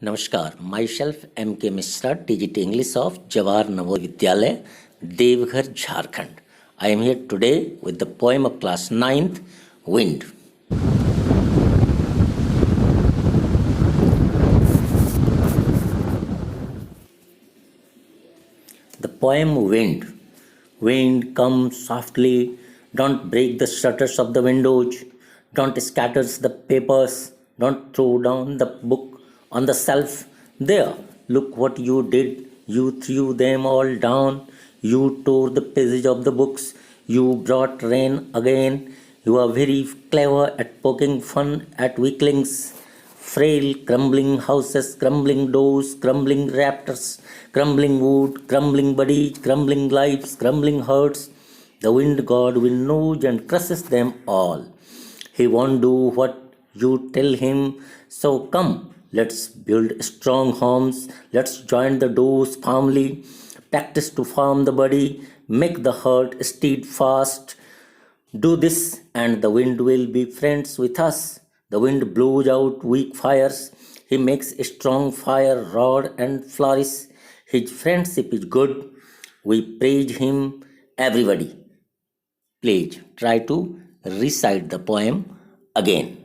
Namaskar, myself M.K.Mishra, TGT English of Jawahar Navodaya Vidyalaya, DEOGHAR, Jharkhand. I am here today with the poem of class 9th, Wind. The poem Wind. Wind, come softly, don't break the shutters of the windows, don't scatter the papers, don't throw down the book on the shelf. There, look what you did. You threw them all down. You tore the pages of the books. You brought rain again. You are very clever at poking fun at weaklings. Frail, crumbling houses, crumbling doors, crumbling raptors, crumbling wood, crumbling bodies, crumbling lives, crumbling hearts. The wind god will nudge and crushes them all. He won't do what you tell him. So come, let's build strong homes. Let's join the doors firmly. Practice to form the body. Make the heart steadfast. Do this, and the wind will be friends with us. The wind blows out weak fires. He makes a strong fire roar and flourish. His friendship is good. We praise him, everybody. Please try to recite the poem again.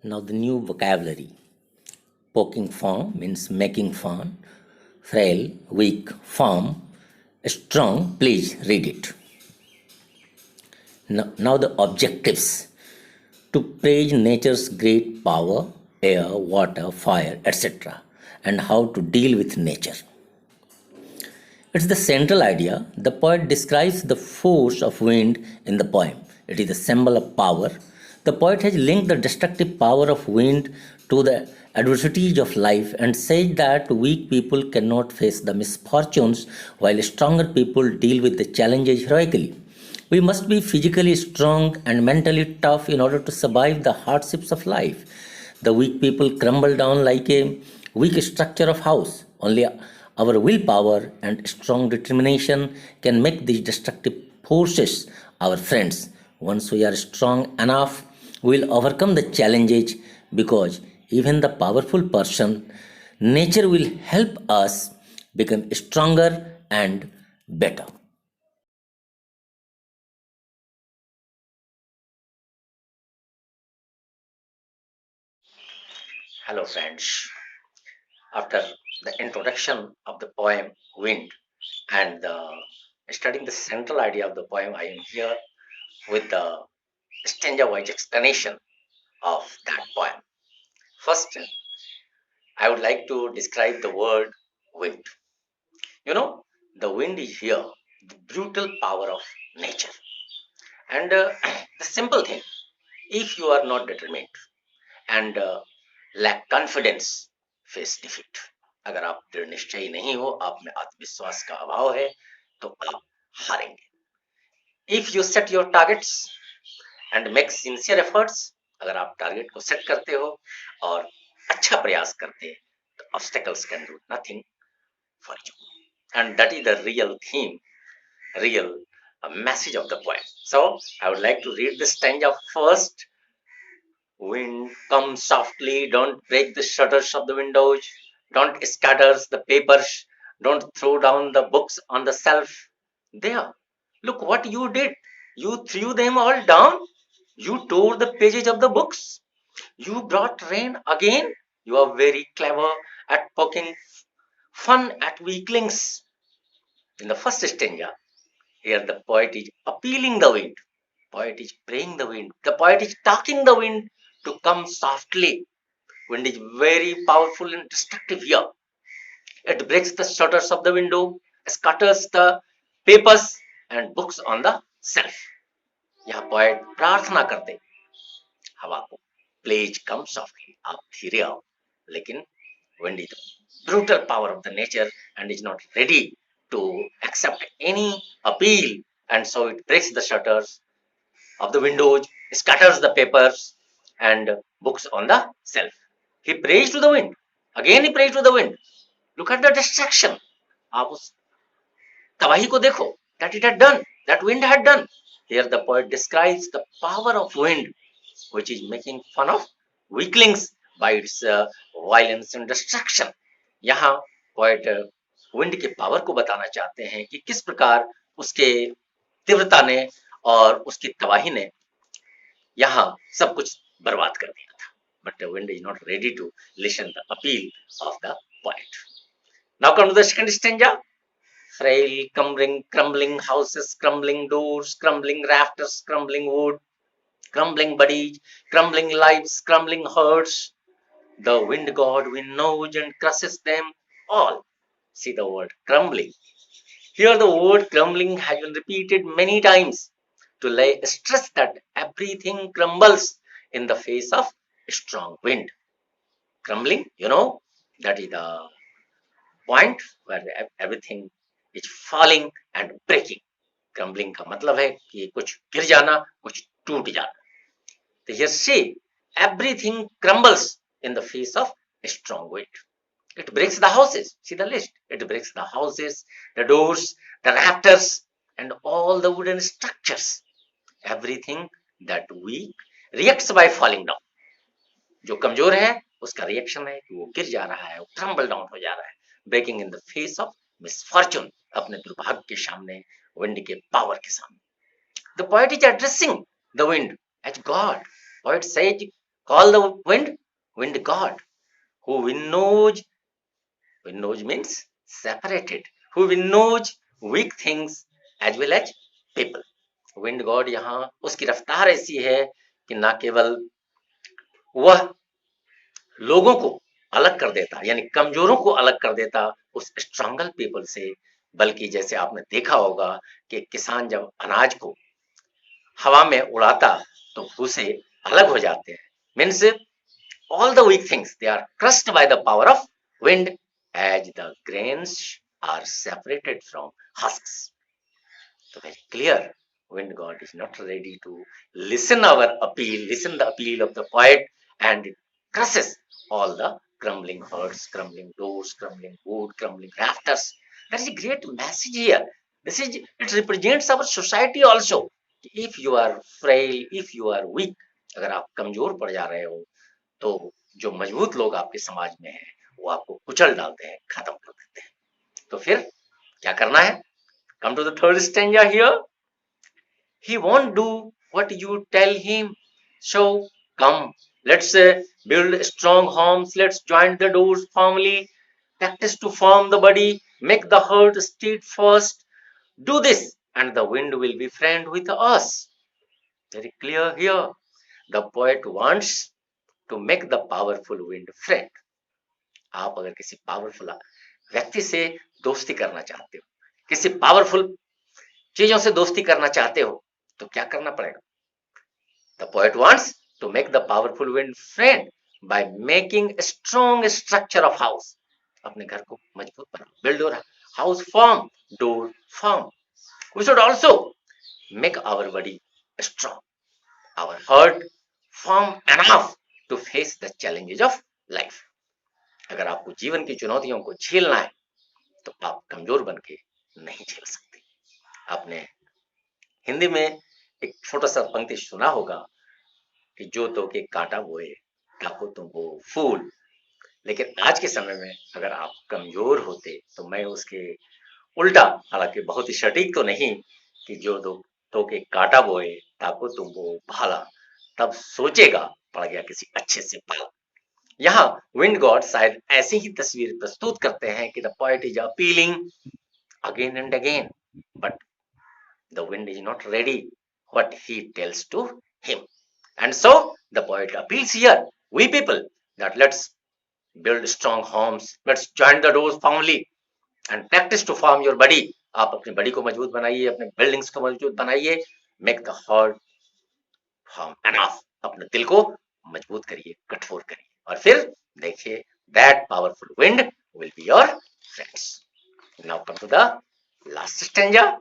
Now, the new vocabulary. Poking fun means making fun. Frail, weak, firm, strong. Please read it. Now the objectives. To praise nature's great power, air, water, fire, etc., and how to deal with nature. It's the central idea. The poet describes the force of wind in the poem. It is a symbol of power. The poet has linked the destructive power of wind to the adversities of life and said that weak people cannot face the misfortunes while stronger people deal with the challenges heroically. We must be physically strong and mentally tough in order to survive the hardships of life. The weak people crumble down like a weak structure of house. Only our willpower and strong determination can make these destructive forces our friends. Once we are strong enough, we will overcome the challenges because even the powerful person, nature will help us become stronger and better. Hello, friends. After the introduction of the poem Wind and studying the central idea of the poem, I am here with the stanza wise explanation of that poem. First, I would like to describe the word wind. You know, the wind is here, the brutal power of nature. And the simple thing, if you are not determined and lack confidence, face defeat. अगर आप दृढ़ निश्चयी नहीं हो, आप में आत्मविश्वास का अभाव है, तो आप हारेंगे. If you set your targets and make sincere efforts, अगर आप टारगेट को सेट करते हो और अच्छा प्रयास करते हैं, तो obstacles can do nothing for you. And that is the real theme, real message of the poem. So I would like to read the stanza first. Wind, come softly, don't break the shutters of the windows, don't scatter the papers, don't throw down the books on the shelf. There, look what you did. You threw them all down. You tore the pages of the books. You brought rain again. You are very clever at poking fun at weaklings. In the first stanza, here the poet is appealing the wind. Poet is praying the wind. The poet is talking the wind to come softly. Wind is very powerful and destructive here. It breaks the shutters of the window, scatters the papers and books on the shelf. यहाँ poet प्रार्थना करते हवा को, please come softly, आप धीरे आओ. लेकिन wind is the brutal power of the nature and is not ready to accept any appeal, and so it breaks the shutters of the windows, scatters the papers and books on the shelf. He prays to the wind. Again he prays to the wind. Look at the destruction. आप उस तबाही को देखो. That it had done. That wind had done. Here the poet describes the power of wind, which is making fun of weaklings by its violence and destruction. यहाँ poet wind के power को बताना चाहते हैं कि किस प्रकार उसके तीव्रता ने और उसकी तबाही ने यहाँ सब कुछ बर्बाद कर दिया था. But the wind is not ready to listen the appeal of the poet. Now come to the second stanza. Frail, crumbling houses, crumbling doors, crumbling rafters, crumbling wood, crumbling bodies, crumbling lives, crumbling hearts. The wind god winnows and crushes them all. See the word crumbling. Here the word crumbling has been repeated many times to lay stress that everything crumbles in the face of strong wind. Crumbling, that is the point where everything is falling and breaking. Crumbling का मतलब है कि कुछ गिर जाना, कुछ टूट जाना. तो here see, everything crumbles in the face of a strong wind. It breaks the houses. See the list. It breaks the houses, the doors, the rafters, and all the wooden structures. Everything that weak reacts by falling down. जो कमजोर है उसका reaction है कि वो गिर जा रहा है, वो क्रम्बल डाउन हो जा रहा है. Breaking in the face of misfortune, अपने दुर्भाग्य के सामने, विंड के पावर के सामने. The poet is addressing the wind as god. Poet says call the wind god who winnows means separated, who winnows weak things as well as people. Wind God यहाँ उसकी रफ्तार ऐसी है कि ना केवल वह लोगों को अलग कर देता, यानी कमजोरों को अलग कर देता उस स्ट्रॉन्गल पीपल से, बल्कि जैसे आपने देखा होगा कि किसान जब अनाज को हवा में उड़ाता तो भूसे अलग हो जाते हैं. Means all the weak things, they are crushed by the power of wind as the grains are separated from husks. So very clear, wind god is not ready to listen the appeal of the poet, and it crushes all the crumbling hearts, crumbling doors, crumbling wood, crumbling rafters. There is a great message here. It represents our society also. If you are frail, if you are weak, अगर आप कमजोर पड़ जा रहे हो तो जो मजबूत लोग आपके समाज में हैं वो आपको कुचल डालते हैं, खत्म कर देते हैं. तो फिर क्या करना है? Come to the third stanza here. He won't do what you tell him, so come, let's build strong homes, let's join the doors firmly, practice to form the body, make the heart steadfast. Do this and the wind will be friend with us. Very clear here. The poet wants to make the powerful wind friend. आप अगर किसी powerful व्यक्ति से दोस्ती करना चाहते हो, किसी पावरफुल चीजों से दोस्ती करना चाहते हो, तो क्या करना पड़ेगा? The poet wants to make the powerful wind friend by making a strong structure of house. अपने घर को मजबूत बनाओ, build your house firm, door firm. We should also make our body strong, our heart firm enough to face the challenges of life. अगर आपको जीवन की चुनौतियों को झेलना है तो आप कमजोर बन के नहीं झेल सकते. आपने हिंदी में एक छोटा सा पंक्ति सुना होगा कि जो तो के कांटा बोए ताको तुम वो फूल. लेकिन आज के समय में अगर आप कमजोर होते तो मैं उसके उल्टा, हालांकि बहुत ही सटीक तो नहीं, कि जो तो के कांटा बोए ताको तुम वो भाला, तब सोचेगा पड़ गया किसी अच्छे से पाला. यहाँ विंड गॉड शायद ऐसी ही तस्वीर प्रस्तुत करते हैं कि the poet is appealing again and again, but the wind is not ready what he tells to him. And so the poet appeals here, we people, that let's build strong homes, let's join the doors firmly and practice to form your body. आप अपनी body को मजबूत बनाइए, अपने buildings को मजबूत बनाइए. make the heart firm enough, अपने दिल को मजबूत करिए, कठोर करिए, और फिर देखिए that powerful wind will be your friends. Now come to the last stanza.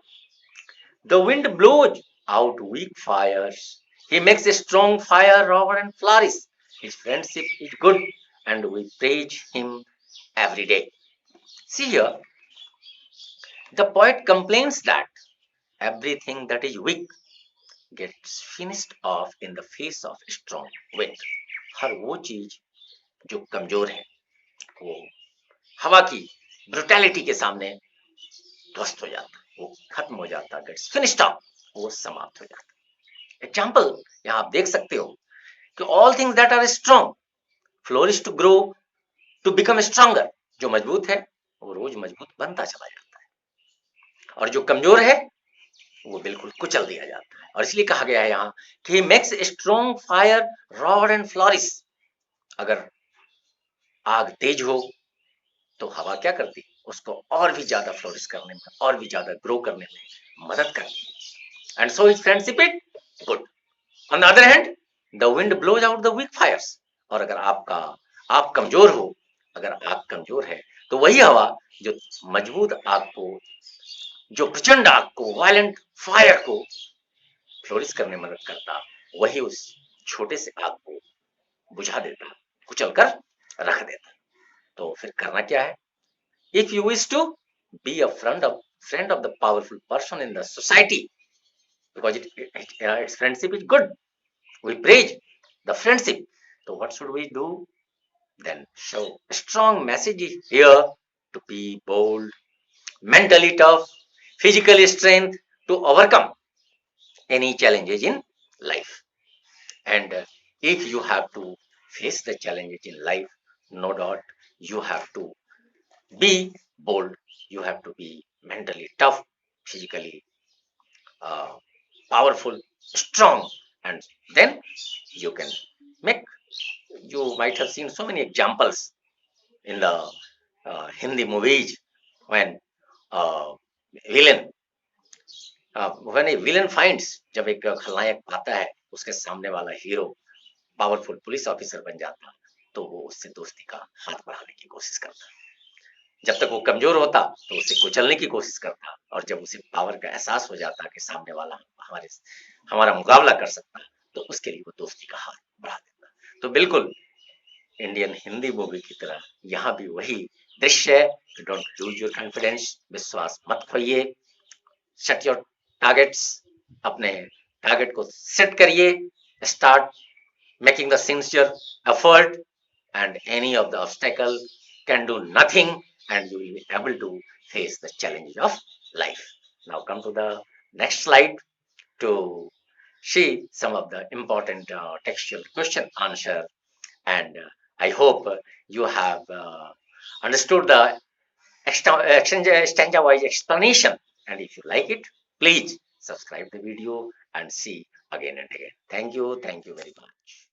The wind blows out weak fires. He makes a strong fire roar and flourish. His friendship is good, and we praise him every day. See here, the poet complains that everything that is weak gets finished off in the face of strong wind. हर वो चीज जो कमजोर है वो हवा की brutality के सामने ध्वस्त हो जाता है, वो खत्म हो जाता है, गेट्स फिनिश्ड ऑफ, वो समाप्त हो जाता है। एग्जाम्पल यहाँ आप देख सकते हो कि all things that are strong flourish to grow to become stronger. जो मजबूत है वो रोज मजबूत बनता चला जाता है, और जो कमजोर है वो बिल्कुल कुचल दिया जाता है। और इसलिए कहा गया है यहाँ कि makes strong fire rod and flourish. अगर आग तेज हो तो हवा क्या करती है, उसको और भी ज्यादा फ्लोरिश करने में, और भी ज्यादा ग्रो करने में मदद करती है। And so is friendship it good. On the other hand the wind blows out the weak fires. और अगर आप कमजोर हो, अगर आग कमजोर है, तो वही हवा जो मजबूत आग को, जो प्रचंड आग को, वायलेंट फायर को फ्लोरिश करने में मदद करता, वही उस छोटे से आग को बुझा देता, कुचल कर रख देता। तो फिर करना क्या है? If you wish to be a friend of the powerful person in the society, because its friendship is good, we praise the friendship. So what should we do then? So a strong message is here to be bold, mentally tough, physical strength to overcome any challenges in life. And if you have to face the challenges in life, no doubt you have to be bold, you have to be mentally tough, physically uh, powerful, strong, and then you can make. You might have seen so many examples in the Hindi movies when uh, villain when a villain finds, जब एक खलनायक पाता है उसके सामने वाला hero powerful police officer बन जाता, तो वो उससे दोस्ती का हाथ बढ़ाने की कोशिश करता। जब तक वो कमजोर होता तो उसे कुचलने की कोशिश करता, और जब उसे पावर का एहसास हो जाता कि सामने वाला हमारा मुकाबला कर सकता, तो उसके लिए वो दोस्ती का हाथ बढ़ा देता। तो बिल्कुल इंडियन हिंदी मूवी की तरह यहाँ भी वही दृश्य है कि डोंट लूज योर कॉन्फिडेंस, विश्वास मत खोइए, सेट योर टारगेट्स, अपने टारगेट को सेट करिए, start making the sincere effort, and any of the obstacle can do nothing, and you will be able to face the challenges of life. Now come to the next slide to see some of the important textual question answer, and I hope you have understood the stanza wise explanation, and if you like it, please subscribe the video and see again and again. Thank you very much.